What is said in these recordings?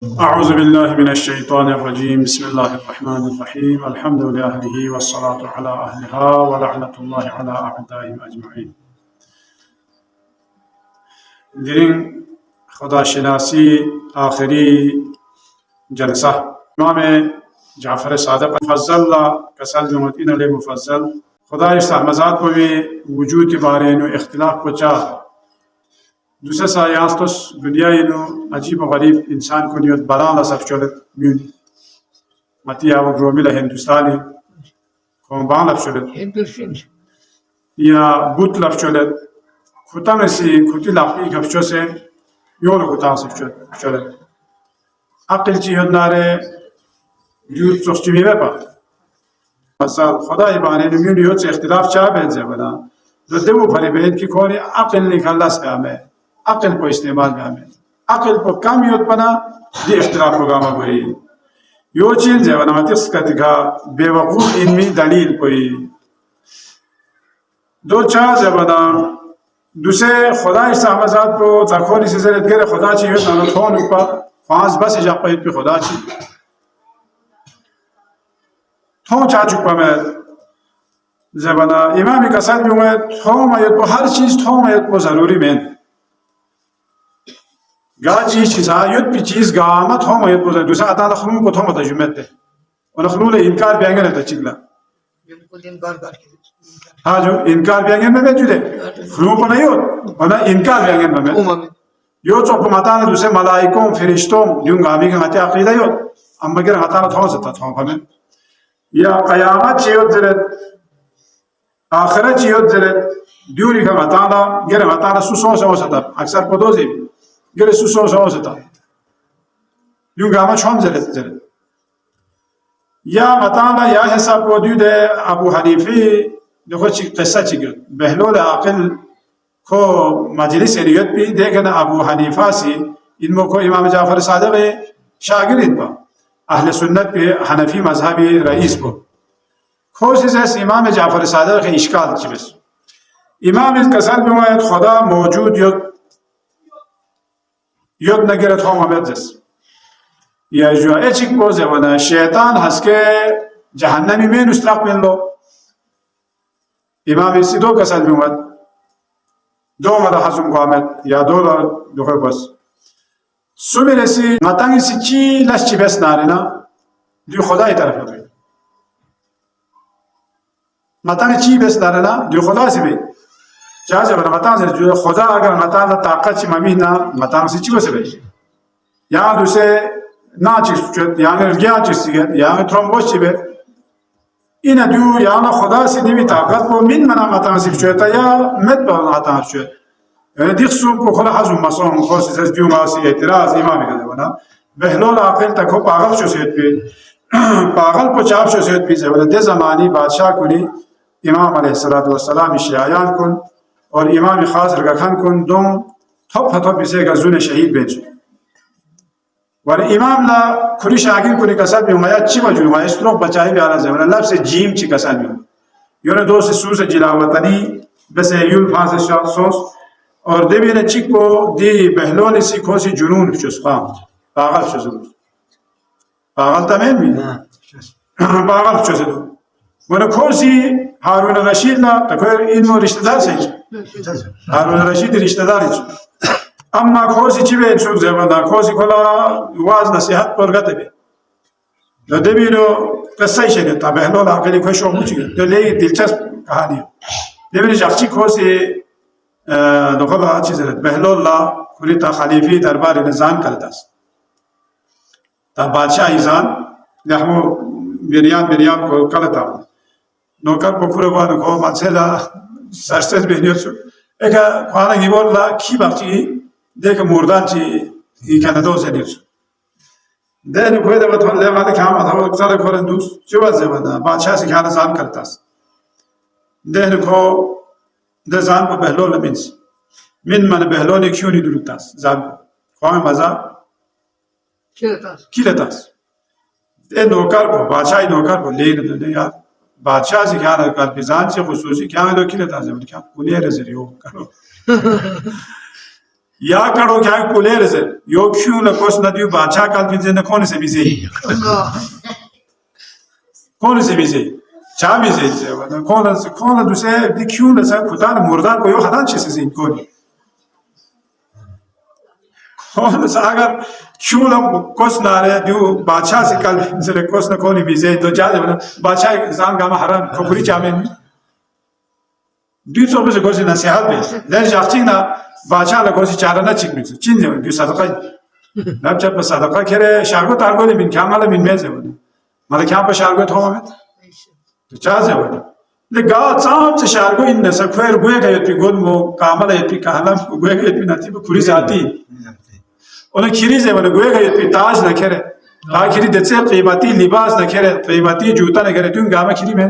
أعوذ بالله من الشيطان الرجيم بسم الله الرحمن الرحيم الحمد لله والصلاة على أهلها ولعنة الله على أعدائهم أجمعين. درين خدا شناسی آخری جلسة امام جعفر صادق مفضل کسل بمتین علی مفضل خدا استحمزات کو وجود بارے نو اختلاف کو چاہ دوسرا سایاستوس دنیا اینو عجیب و غریب انسان کو نیت بلان لسف شلت میونی متیا و گرومیل هندوستانی کون بان لف شلت یا بوت لف شلت کتا مسی کتی لفی کفشو سے یول کتا سف شلت عقل چیهد ناره دیو سوچی میوه پا مثلا خدای بانه نمیونی یوت اختلاف چه بنزه بنا دو پری بهت کی کونی عقل نکلاس به همه عقل کو استعمال में हमें अकल को कम यूत बना ये इख्तिलाफ को गामा कोई यो चीज है वना मतिस का दिखा बेवकूफ इनमें दलील कोई दो चार है वना दूसरे खुदा इस आवाज़ात को तखोनी से ज़रूरत के खुदा चाहिए ना थोन ऊपर पांच बस इजाज़ पे खुदा चाहिए थोन चाचू पर मैं ज़बाना इमाम का साथ भी हुए थोन आयत को हर चीज़ थोन आयत को ज़रूरी में गाजी चीज़ायुत भी चीज़ गामत हो मैं तो दूसरा आता ना खनून को थोड़ा तजुमेत है और खनून ले इनकार बियांगे ना तचिगला हाँ जो इनकार बियांगे में बेचुदे खनून को नहीं हो और ना इनकार बियांगे में यो तो पमाता ना दूसरे मलाइकों फरिश्तों यूं गामी के हाथे अक़ीदा यो अम्मा के हाथा ना थोड़ा सा थोड़ा हमें या क़यामत चीज़ ज़रूरत आखिरत चीज़ ज़रूरत ड्यूरी का हाथा ना गिर हाथा ना सुसों से हो सकता अक्सर पदोज़ी गले सुसो सो सता यूं गामा छम जरे या बताना या हिसाब को दे अबू हनीफी देखो ची किस्सा ची गयो बहलोल अक़ल को मजलिस रियत भी देखना अबू हनीफा सी इनमो को इमाम जाफर सादिक शागिर्द पा अहले सुन्नत पे हनफी मजहबी रईस को खोज से इमाम जाफर सादिक के इश्काल ची बस इमाम इस कसर में खुदा मौजूद يود نگرت هم مدرس یا جو اچیک بوزه ونا شیطان هست که جهنمی من استقبل له امام سیدو کسل میومد دو مده حزم قامت یا دو بس سومیرسی متانگی سی چی لش چی بس نارینا دیو خدای طرف بید متانگی چی بس نارینا دیو خدا سی بید جازه بنا متان سے جو خدا اگر متان طاقت چی ممی نا متان سے چی بسه بشه یا دوسه نا چی چت یا رگیا چی سیگه یا ترومبوس چی به اینا دو یا خدا سی دیوی طاقت کو من منا متان سی چتا یا مت با متان چت یعنی دیخسو کو خلا حزم مصون خاص از دیو ماسی اعتراض امام کرده بنا بهلول عاقل تک پاگل شو سید پی پاگل کو چاپ شو سید پی زبر ده زمانی بادشاہ کنی امام علیہ الصلوۃ والسلام شیعیان کن और इमाम खास रखा खान कुन दों थप थप इसे गज़ून शहीद बेच और इमाम ला खुरी शागिर को निकसाब भी हुआ अच्छी वजह हुआ इस तरह बचाई भी आला ज़माना लब से जीम ची कसाब भी योने दो से सूस जिलावतनी बस यूल फांस सोस और देवी ने चिक को दी बहलों ने सीखो सी जुनून चुस्काम पागल चुस्काम पागल तमें भी पागल चुस्काम वने खोसी हारून रशीद ना तो कोई इनको रिश्तेदार से हारून रशीद रिश्तेदार है अम्मा खोसी चिवे इंसुक ज़माना खोसी खोला वाज नसीहत पर गते भी तो देवी लो कैसा ही शेने तब बहनों ना अकेली कोई शौक मुझे तो ले दिलचस्प कहानी देवी ने जाची खोसी नखबा अच्छी ज़रूरत बहनों ला खुली ता खलीफी दरबार निज़ाम करता तब बादशाह इज़ान लहमो बिरियान को करता नौकर पोखरवान को मसला सरसेस बेनियो सु एका खाना गिबोल ला की बाची देख मुर्दान ची ई कनाडो से दिस देन कोई दबा तो ले माने काम था वो सारे खोरन दूस जुवा जमाना बादशाह से खाना जान करता देन को दे जान को Bahlol mince min man Bahlol क्यों नहीं दुरुतास जान को मजा किलतास ए नौकर को बादशाह नौकर को ले न यार बादशाह से क्या कर बिजान से खुसूसी क्या लो किले ताजे क्या पुलिया रे जरियो करो या करो क्या कुलेर से यो क्यों न कोस न दियो बादशाह काल पिंजे न कौन से बिजे कौन से बिजे चा बिजे कौन दूसरे दी क्यों न सा खुदा न मुर्दा को यो हदान चीज़ से इनको कौन सा अगर क्यों न कोस न रहे दियो बादशाह से काल पिंजे कोस न कौन बिजे तो जा जब बादशाह इंसान का हराम खोपरी चामें दियो तो बस कोसी नसीहत में लेकिन जाचिंग ना बादशाह लोगों से चारा ना चिक मिलते चिन्ह जो दियो सदका नब जब सदका करे शार्गो तारगो ले मिन क्या माला मिन में ज़रूर माला क्या पर शार्गो थोड़ा में तो चार ज़रूर ले गाँव साम से शार्गो इन न सकवेर गुए का ये गोद मो कामला ये कहना गुए का ये नाती वो खुरी जाती उन्हें खीरी से वाले गुए का ये ताज न खेरे ताखिरी देते कीमती लिबास न खेरे कीमती जूता न खेरे तुम गामा खीरी में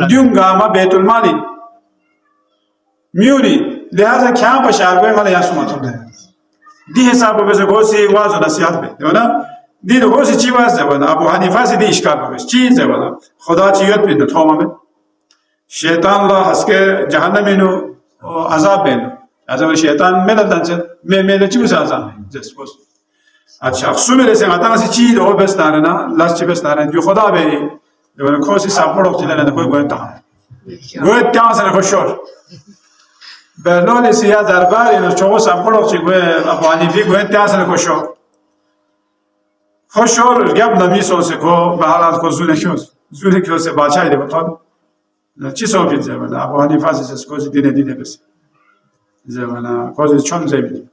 तुम गामा बेतुल माली म्यूरी लिहाजा क्या पशार कोई माले यासु मत होता है दी हिसाब पे से कोई सी वाज़ नसीहत में है ना दी तो कोई सी चीज़ वाज़ है वाला अबू हनीफा से दी इश्कार पे चीज़ है वाला खुदा चीज़ पे न थोमा में शैतान ला हंसके जहन्नम में नो अज़ाब में नो ऐसा वो शैतान में लड़ता है में चीज़ अज़ाब में जैसे बस अच्छा सुमेरे से आता है चीज़ हो बस ना रहना लास्ट चीज़ बस ना रहना जो खुदा पे जो वाला कोई सी सापड़ों के लिए ना कोई गोयता है गोयता से ना खुशोर Berloli sia darbari no chogo sampolo ci gue Abu Hanifi gue tiasne khoshor gap nami so se ko bahalat ko zule kyo se bachai de baton chi so bit zemana Abu Hanifa se ko dine bes zemana ko chon zebi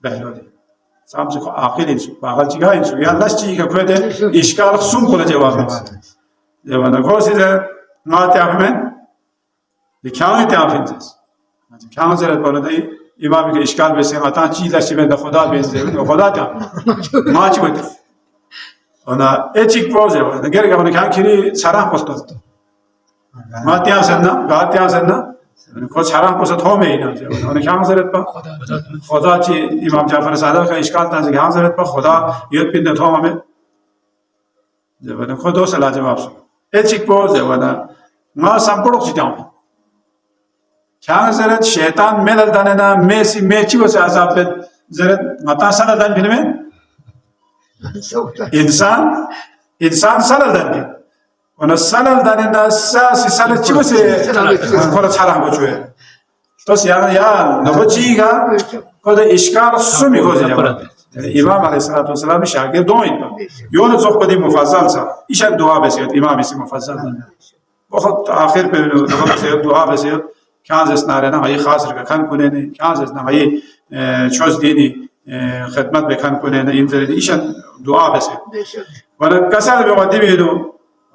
Berloli sam se ko aqil insu bagal ci ga insu ya las ci ga kwede ishkal sum ko jawab zemana ko se ma ta'men de kyan ta'fintes क्या जरूरत पड़ा था इमाम के इश्काल में से आता चीज़ अच्छी में खुदा बेच दे वो खुदा था माच में और ना एचिक प्रोज है ना क्या कहने क्या खिरी सारा पोस्ट था मात्या से ना को सारा पोस्ट हो में ही ना और क्या जरूरत पड़ा खुदा ची इमाम जाफर सादक का इश्काल था क्या जरूरत पड़ा खुदा युद्ध पिंड था हमें जब ना खुदा से लाजवाब सो एचिक प्रोज है वो ना मां संपूर्ण चीज़ क्या ज़रूरत शैतान में लड़ने ना में चीज़ से आज़ाद पे ज़रूरत मता साला दान फिर में इंसान साला दान पे उन्हें साला दाने ना साला चीज़ से कोरा छारा हो चुके तो यार नबुच्ची का कोई इश्कार सुमी हो जाए इमाम अलैहिस्सलाम शागिर्द दो इन यो न ज़ोक पदी मुफाज़ल सा इशाक दुआ बेसियत इमाम इसी मुफाज़ल बहुत आखिर पे दुआ बेसियत क्या जैसे ना रहना ये खास रखा खान कुने ने क्या जैसे ना ये चोज़ दीनी खदमत में खान कुने ने इंतज़ार ईशन दुआ बेसे वरना कसर में वादी भी लो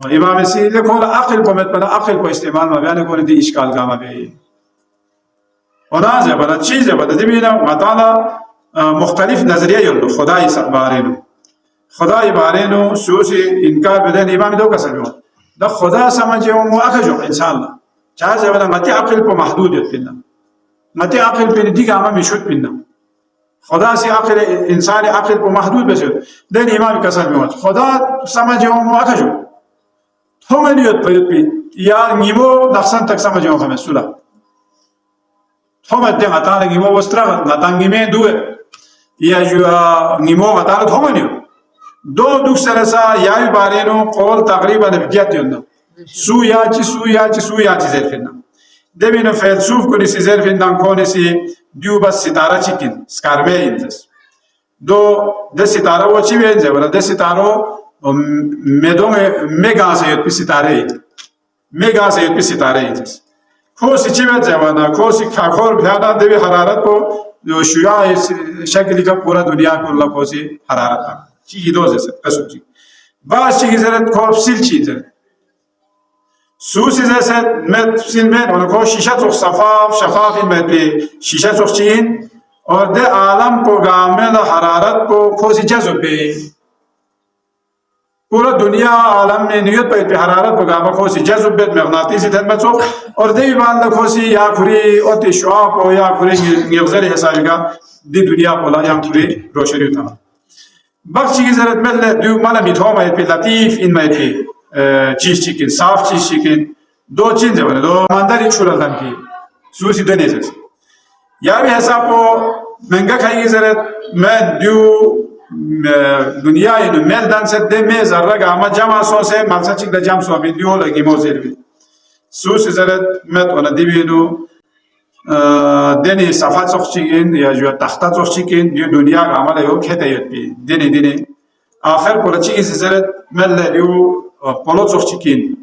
इमाम इसी लेकिन वो अक़ल को मत बना अक़ल को इस्तेमाल में बयान कोने दी इश्काल गामा पे और ना जब बना चीज़ है बता दी भी ना बताना मुख्तलिफ नज़रिया यों खुदा इस बारे नो सोचे इनकार बदन इमाम दो कसर में द खुदा समझे वो मुआख़ज़ हो इंसान चाहे जब ना मत अक़ल को महदूद होती ना मत अक़ल पे निधि गामा मिशुद पिन्ना खुदा से अक़ल इंसान अक़ल को महदूद बेचो देन इमाम कसर में खुदा समझे वो मुआख़ज़ हो थोड़े लियोत पे या नीमो नक्सन तक समझे वो हमें सुला थोड़े दें आता है नीमो वस्त्रा नातांगी में दुए या जो नीमो आता है थोड़े लियो दो दूसरे सा यार बारे नो कॉल तकरीबन बिकियाती होना सुयाची ज़ेरफ़िना देविनो फ़ैलसूफ़ को निसी ज़ेरफ़िना कौन सी दियो बस सितारा चिकिन स्कारमे इंजस दो दे सितारा वो चीज़ इंजस वाला दे सितारो मेगा से युद्ध सितारे इंजस खो सी चीज़ जवाना खो सी खाखोर भयाना देवी हरारत को जो शुया शक्ल का पूरा दुनिया को ला खो सी हरारत चीज़ दो जैसे कसुची बास चीज़ ज़रूरत खो सिल चीज़ सूसी जैसे मैं सिल में उनको शीशा चौक शफाफ में पे शीशा चौक चीन और दे आलम को गामेल हरारत को खोसी जज़्ब पे पूरा दुनिया आलम में नियत पे हरारत को गामा खोसी जज़्ब पे मगनातीसी धर्म चौक और दे बाल खोसी या खुरी ओती शुआब को या खुरी गिरज़री हिसाब का दी दुनिया को ला या खुरी रोशनी था बख्शी की ज़रूरत में ले दो माला मिठो में पे लतीफ़ इन में पे चीज़ चिकन साफ चीज़ चिकन दो चीज़ है वाले दो मानदारी छुड़ा लंकी सूसी दने जैसे या भी हिसाब को महंगा खाएगी जरूरत मैं दू दुनिया इन मेल दान से दे में जर्रा गामा जमा सो से मकसद चिक द जम सो भी दियो लगी मोजेर भी सूस जरूरत मैं तो ना दिवीनो देनी सफा सोचिकिन या जो तख्ता सोचिकिन ये दुनिया गामा ले हो खेते भी देनी आखिर पोलची की जरूरत मैं ले दियो पोलो सोचिकिन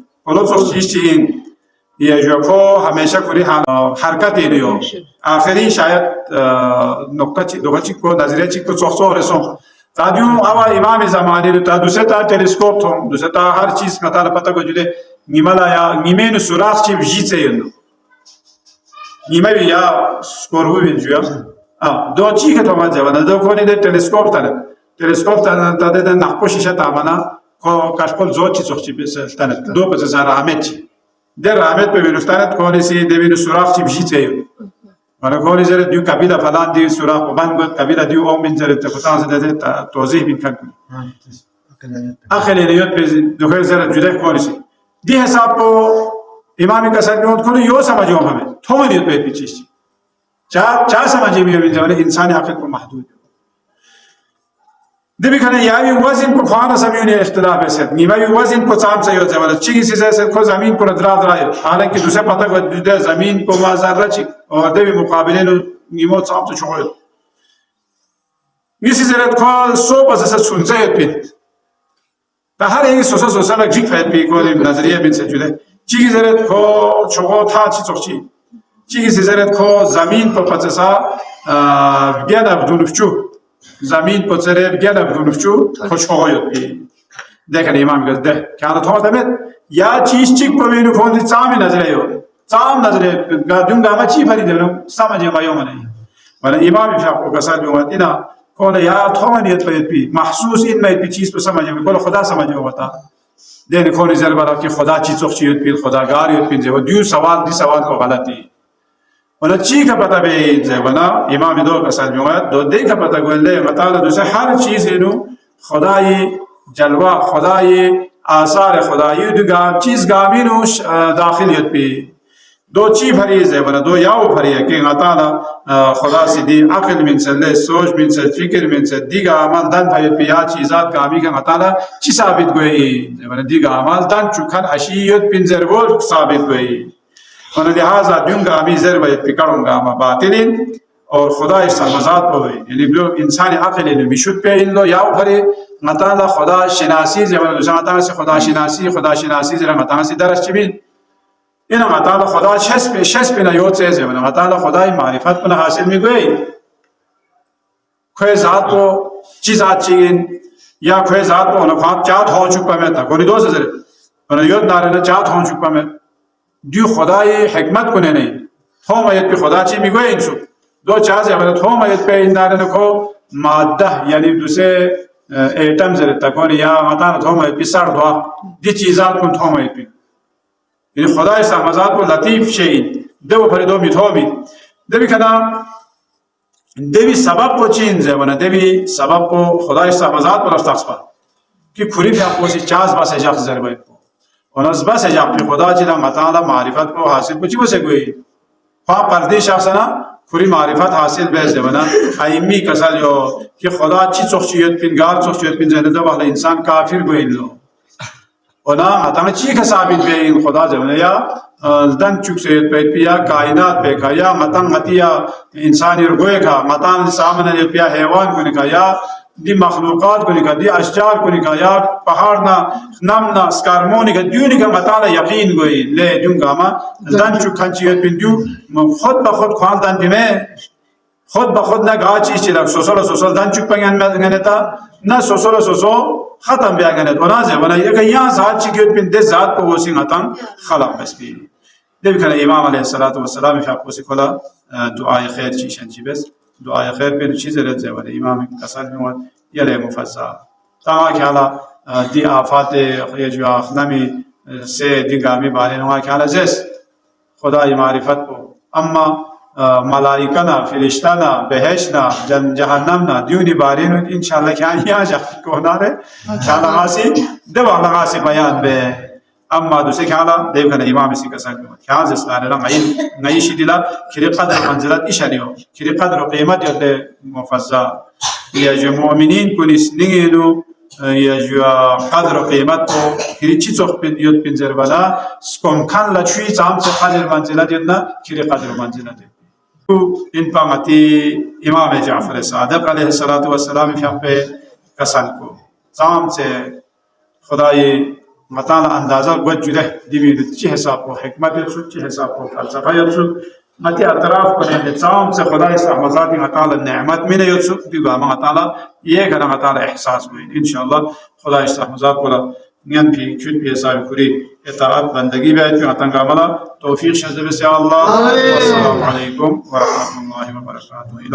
ये जो को हमेशा कुरी हरकत ही नहीं हो आखिरी शायद नुक्ता को नजरिया चिक को सोचो रसों तादियों आवा इमाम ज़माने तो तादुसे ता टेलीस्कोप थों दुसे ता हर चीज़ का ताला पता को जुले निमला या निमेन सुराख चिप जीत से यंदो निमे भी या स्कोर हुए भी जुआ दो चीज़ के तो मत जावा ना दो कोनी दे टेलीस्कोप ताले दे नापोशिशा तामना को काशपोल जो चीज़ सोच चिप से ताले दो पे ज़रा आमेची در رابط به وینستانت کاری سی دوین سوراخ چی بجیت سیو ولی کاری زره دیو کبیلا فلان دیو سوراخ و من گفت کبیلا دیو آم بین زره تفتان زده توضیح بین کن آخری لیات به دکتر زره جدا کاری سی دی حساب کو امامی کسر بیاد کنه یو سمجھو ہمیں تو من دیت به پیچیش چا سمجھی می‌بینی زمانی انسانی عقل کو محدود دبی کنه یاوی وزن کو خانه زمین اختلاف است نیمه وزن کو سام سے یوز ولی چیزی سے کو زمین کو درا حالانکہ دوسرے پتہ کو دے زمین کو ما ذره چی اور دبی مقابله نیمه سام تو چوغ میسی زرت کو سو پس سے سنزه پی تا هر یک سوسا لگ جیک فایت پی کو نظریه بین سے جوده چیزی زرت کو چوغ تا چی چوچی چیزی زرت کو زمین کو پس سا بیاد بدونفچو زمین پسره بیاد بدونفچو خوشخوایت بی دیکھنے امام گزده که آن تو دمت یا چیز چیک پروینو فوندی سامی نظره یو سام نظره دونگا ما چی فریده ونو سامجه ما یوم نهی ولی امام فیاقو کسال بیومد اینا کونه یا تو نیت باید بی محسوس این باید بی چیز پر سمجه بی کل خدا سمجه وقتا دین کونی زر برا که خدا چی چوخ چیت بی خدا گار یت بی و دیو سوال دی سوال کو غلطی ولی چی کا پتا بی ونا امام دو کسال بیومد دو دی کا پتا گوله مطالعه دوسه هر چیز اینو خدای جلوه خدای آثار خدایی دو چیز گامینوش داخلیت بی دو چی فریض ہے ولا دو یاو فری ہے کہ اللہ تعالی خدا سے دی عقل من سے لے سوچ من سے فکر من سے دیگا عمل دن پھر پیا چیزات کامی کہ اللہ تعالی چی ثابت گوئی ولا دیگا عمل دن چکن اشیت بن ضرور ثابت گوئی ولا لہذا دنگا امی ضرور پکڑوں گا ما باطلین اور خدا اس مزاد ہوئی یعنی لوگ انسانی عقل نے بشد پہ ان لو یاو فری اللہ تعالی خدا شناسی ولا اللہ تعالی سے خدا شناسی اللہ تعالی سے درس چبین این مطالعه خدا شش بنا یاد سازه و مطالعه خدای معرفت بنا حاصل میگویی کوی ذات کو چیز آچین یا کوی ذات کو نفات چات هون چوب پمیت کوی دوست زره و یاد نارنه چات هون چوب پمیت دیو خدای حکمت کنه نه تو مایت به خدا چی میگویی اینسو دو چیزه ولی تو مایت به این نارنه کو ماده یعنی دوسه ایتم زره تکونی یا مطالعه تو مایت بیشتر دوا دی چیزات کن تو مایت بی یعنی خدای سامزاد کو لطیف شید دو پر دو میتوبی دبی کنا دبی سبب کو چین زبانه دبی سبب کو خدای سامزاد پر استقبال کی کھری فیا کو سی چاز باس جاق ضربه کو اونس باس جاق خدا چلا متعال معرفت کو حاصل کو چی وسه گوی خوا پردی شخصنا کھری معرفت حاصل به زبانه ایمی کسل یو کی خدا چی چوخچیت پینگار چوخچیت پین زنده والا انسان کافر گوی لو اونا مطمئن چی که ثابت به این خدا زمینه یا دن چوک سید پیت پیا کائنات پہ کا یا مطمئن متیا انسانی رگوئے کا مطمئن سامنے پیا حیوان کو نکا یا دی مخلوقات کو نکا دی اشجار کو نکا یا پہاڑ نا نم نا سکارمو نکا دیو نکا مطالع یقین گوئی لے دیون گاما دن چوک کھنچیت پین دیو خود بخود خوان دن دیمے خود بخود نہ گا چیز چلا سوسل دن چوک پنگن گنتا نہ سوسل ختم بیا گنت ونازه ونا یک یا ذات چی گیت بین ده ذات کو وسی ختم خلق بس بی دیو کنه امام علیه الصلاۃ والسلام فی اپوسی کلا دعای خیر چی شنچی بس دعای خیر به چیز رد زه ولی امام کسل میواد یله مفزع تا که حالا دی آفات یجو اخنمی سه دیگامی باره نو که حالا زس خدای معرفت کو اما ملائکه نا فرشته نا بهشت نا جهنم نا دیونی بارین انشاءالله که آنیا جخت کناره چالا غاسی دو غاسی بیان به أما دوسك على ده كان إمام سيك ساكن كهذا إسلام لا نعيش دلا كري قدر منزلات إيش اليوم كري قدر قيمة يد مفزع يا جو مؤمنين كل سنينو يا جو قدر قيمته كري تشوف بين يد بين زربلا سكون كان لا شيء زام قدر منزلات يدنا كري قدر منزلات إن بامتي إمام جعفر الصادق عليه الصلاة والسلام في أبي كسانكو زام خداي متانا اندازہ گوچ جده دیوی چه حساب کو حکمت یتسو چه حساب کو فلسفه یتسو متی اعتراف کنه نظام سے خدای استحمزات متانا نعمت من یتسو دیوا متانا یہ کنا متانا احساس ہوئی انشاءاللہ خدای استحمزات کو نیان پی چوت پی حساب کری اطاعت بندگی بیت جو اتنگا ملا توفیق شد بس یا اللہ والسلام علیکم ورحمۃ اللہ وبرکاتہ.